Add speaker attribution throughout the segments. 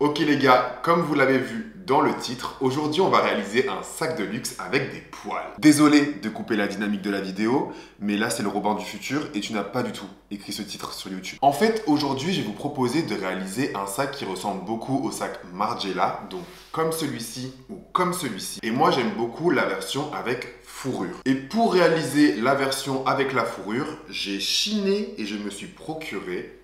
Speaker 1: Ok les gars, comme vous l'avez vu dans le titre, aujourd'hui on va réaliser un sac de luxe avec des poils. Désolé de couper la dynamique de la vidéo, mais là c'est le Robin du futur et tu n'as pas du tout écrit ce titre sur YouTube. En fait, aujourd'hui je vais vous proposer de réaliser un sac qui ressemble beaucoup au sac Margiela, donc comme celui-ci ou comme celui-ci. Et moi j'aime beaucoup la version avec fourrure. Et pour réaliser la version avec la fourrure, j'ai chiné et je me suis procuré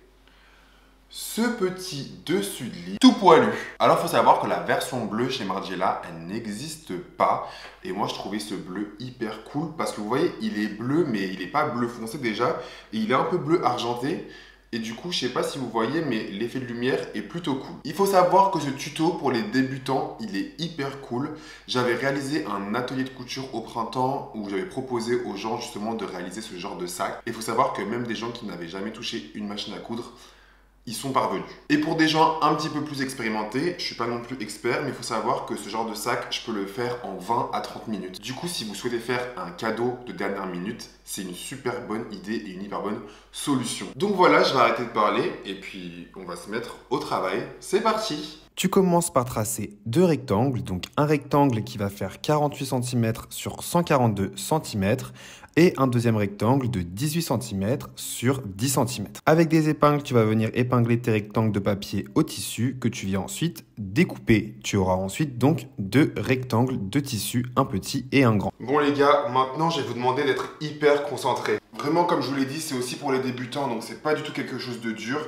Speaker 1: ce petit dessus de lit tout poilu. Alors il faut savoir que la version bleue chez Margiela, elle n'existe pas. Et moi je trouvais ce bleu hyper cool parce que vous voyez, il est bleu mais il n'est pas bleu foncé déjà. Et il est un peu bleu argenté. Et du coup, je sais pas si vous voyez, mais l'effet de lumière est plutôt cool. Il faut savoir que ce tuto pour les débutants, il est hyper cool. J'avais réalisé un atelier de couture au printemps où j'avais proposé aux gens justement de réaliser ce genre de sac. Et il faut savoir que même des gens qui n'avaient jamais touché une machine à coudre, ils sont parvenus. Et pour des gens un petit peu plus expérimentés, je suis pas non plus expert, mais il faut savoir que ce genre de sac, je peux le faire en 20 à 30 minutes. Du coup, si vous souhaitez faire un cadeau de dernière minute, c'est une super bonne idée et une hyper bonne solution. Donc voilà, je vais arrêter de parler et puis on va se mettre au travail. C'est parti!
Speaker 2: Tu commences par tracer deux rectangles, donc un rectangle qui va faire 48 cm sur 142 cm et un deuxième rectangle de 18 cm sur 10 cm. Avec des épingles, tu vas venir épingler tes rectangles de papier au tissu que tu viens ensuite découper. Tu auras ensuite donc deux rectangles de tissu, un petit et un grand.
Speaker 1: Bon les gars, maintenant je vais vous demander d'être hyper concentrés. Vraiment comme je vous l'ai dit, c'est aussi pour les débutants, donc c'est pas du tout quelque chose de dur.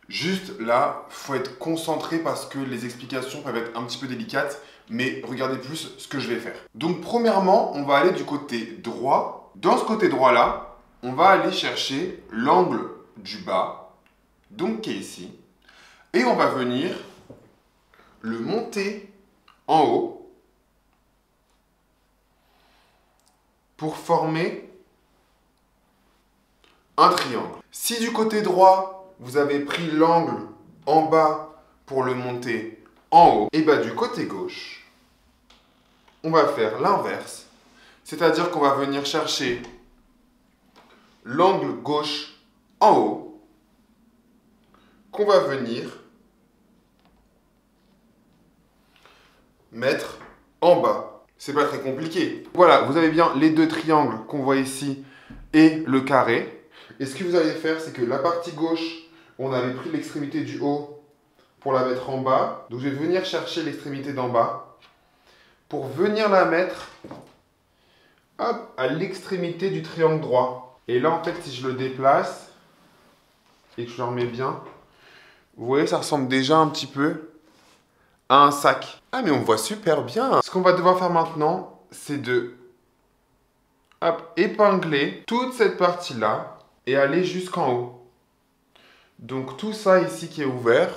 Speaker 1: Juste là, faut être concentré parce que les explications peuvent être un petit peu délicates, mais regardez plus ce que je vais faire. Donc premièrement, on va aller du côté droit. Dans ce côté droit là, on va aller chercher l'angle du bas, donc qui est ici, et on va venir le monter en haut pour former un triangle. Si du côté droit, vous avez pris l'angle en bas pour le monter en haut, et bien du côté gauche, on va faire l'inverse. C'est-à-dire qu'on va venir chercher l'angle gauche en haut, qu'on va venir mettre en bas. C'est pas très compliqué. Voilà, vous avez bien les deux triangles qu'on voit ici et le carré. Et ce que vous allez faire, c'est que la partie gauche, on avait pris l'extrémité du haut pour la mettre en bas. Donc je vais venir chercher l'extrémité d'en bas pour venir la mettre hop, à l'extrémité du triangle droit. Et là, en fait, si je le déplace et que je le remets bien, vous voyez, ça ressemble déjà un petit peu à un sac. Ah, mais on voit super bien. Ce qu'on va devoir faire maintenant, c'est de hop, épingler toute cette partie-là et aller jusqu'en haut. Donc tout ça ici qui est ouvert,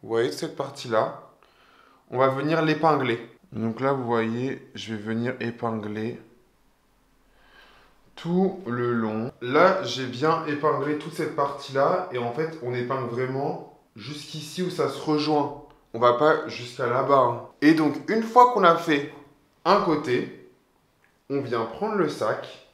Speaker 1: vous voyez cette partie-là, on va venir l'épingler. Donc là, vous voyez, je vais venir épingler tout le long. Là, j'ai bien épinglé toute cette partie-là et en fait, on épingle vraiment jusqu'ici où ça se rejoint. On va pas jusqu'à là-bas. Hein. Et donc, une fois qu'on a fait un côté, on vient prendre le sac,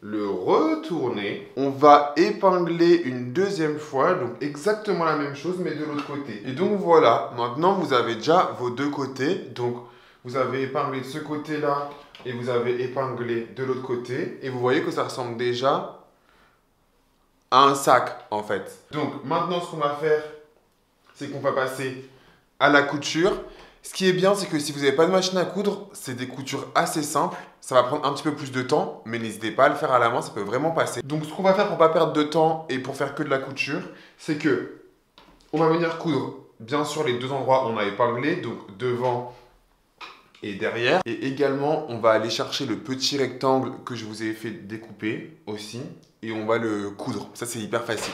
Speaker 1: le retourner, on va épingler une deuxième fois, donc exactement la même chose mais de l'autre côté. Et donc voilà, maintenant vous avez déjà vos deux côtés, donc vous avez épinglé de ce côté-là et vous avez épinglé de l'autre côté et vous voyez que ça ressemble déjà à un sac en fait. Donc maintenant ce qu'on va faire, c'est qu'on va passer à la couture. Ce qui est bien, c'est que si vous n'avez pas de machine à coudre, c'est des coutures assez simples. Ça va prendre un petit peu plus de temps, mais n'hésitez pas à le faire à la main, ça peut vraiment passer. Donc ce qu'on va faire pour ne pas perdre de temps et pour faire que de la couture, c'est que on va venir coudre, bien sûr, les deux endroits où on a épinglé, donc devant et derrière. Et également, on va aller chercher le petit rectangle que je vous ai fait découper aussi, et on va le coudre. Ça, c'est hyper facile.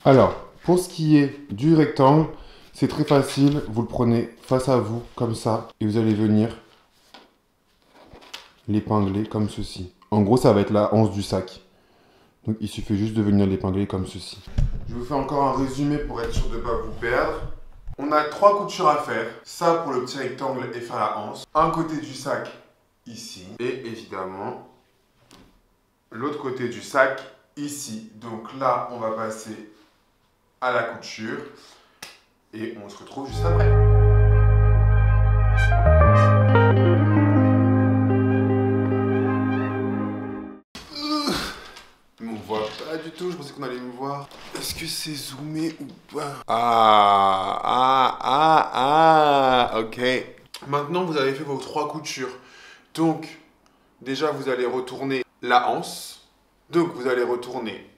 Speaker 1: Alors, pour ce qui est du rectangle, c'est très facile, vous le prenez face à vous, comme ça, et vous allez venir l'épingler comme ceci. En gros, ça va être la hanche du sac. Donc, il suffit juste de venir l'épingler comme ceci. Je vous fais encore un résumé pour être sûr de ne pas vous perdre. On a 3 coutures à faire. Ça pour le petit rectangle et faire la hanche. Un côté du sac, ici. Et évidemment, l'autre côté du sac, ici. Donc là, on va passer à la couture. et on se retrouve juste après. Mais on voit pas du tout, je pensais qu'on allait me voir. Est-ce que c'est zoomé ou pas? Ok. Maintenant, vous avez fait vos 3 coutures. Donc, déjà, vous allez retourner la anse. Donc, vous allez retourner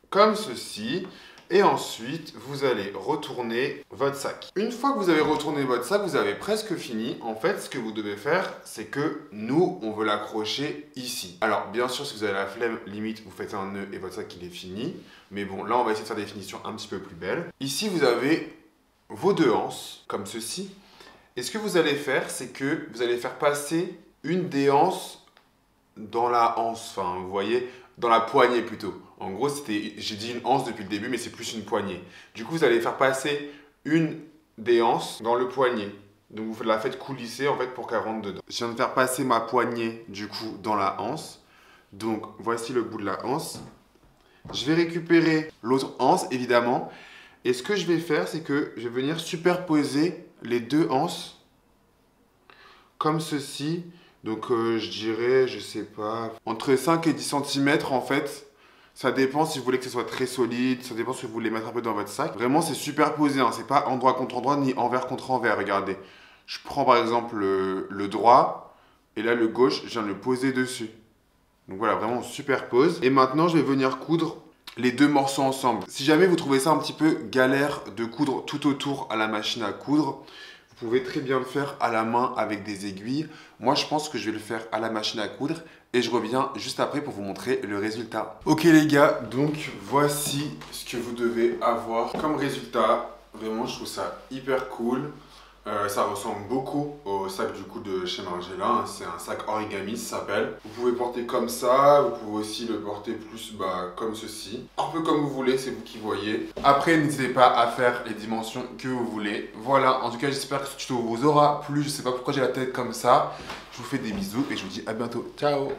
Speaker 1: comme ceci. Et ensuite, vous allez retourner votre sac. Une fois que vous avez retourné votre sac, vous avez presque fini. En fait, ce que vous devez faire, c'est que nous, on veut l'accrocher ici. Alors, bien sûr, si vous avez la flemme, limite, vous faites un nœud et votre sac, il est fini. Mais bon, là, on va essayer de faire des finitions un petit peu plus belles. Ici, vous avez vos 2 anses, comme ceci. Et ce que vous allez faire, c'est que vous allez faire passer une des anses dans la anse. Enfin, vous voyez, dans la poignée plutôt. En gros, j'ai dit une anse depuis le début, mais c'est plus une poignée. Du coup, vous allez faire passer une des anses dans le poignet. Donc, vous la faites coulisser en fait pour qu'elle rentre dedans. Je viens de faire passer ma poignée du coup dans la anse. Donc, voici le bout de la anse. Je vais récupérer l'autre anse, évidemment. Et ce que je vais faire, c'est que je vais venir superposer les 2 anses comme ceci. Donc, je dirais, je sais pas, entre 5 et 10 cm en fait. Ça dépend si vous voulez que ce soit très solide, ça dépend si vous voulez mettre un peu dans votre sac. Vraiment, c'est superposé, hein. C'est pas endroit contre endroit ni envers contre envers. Regardez, je prends par exemple le droit et là le gauche, je viens de le poser dessus. Donc voilà, vraiment on superpose. Et maintenant, je vais venir coudre les 2 morceaux ensemble. Si jamais vous trouvez ça un petit peu galère de coudre tout autour à la machine à coudre, vous pouvez très bien le faire à la main avec des aiguilles. Moi, je pense que je vais le faire à la machine à coudre et je reviens juste après pour vous montrer le résultat. Ok les gars, donc voici ce que vous devez avoir comme résultat. Vraiment, je trouve ça hyper cool. Ça ressemble beaucoup au sac du coup de chez Margiela, hein. C'est un sac origami, ça s'appelle. Vous pouvez porter comme ça, vous pouvez aussi le porter plus comme ceci. Un peu comme vous voulez, c'est vous qui voyez. Après, n'hésitez pas à faire les dimensions que vous voulez. Voilà, en tout cas, j'espère que ce tuto vous aura plu. Je sais pas pourquoi j'ai la tête comme ça. Je vous fais des bisous et je vous dis à bientôt. Ciao!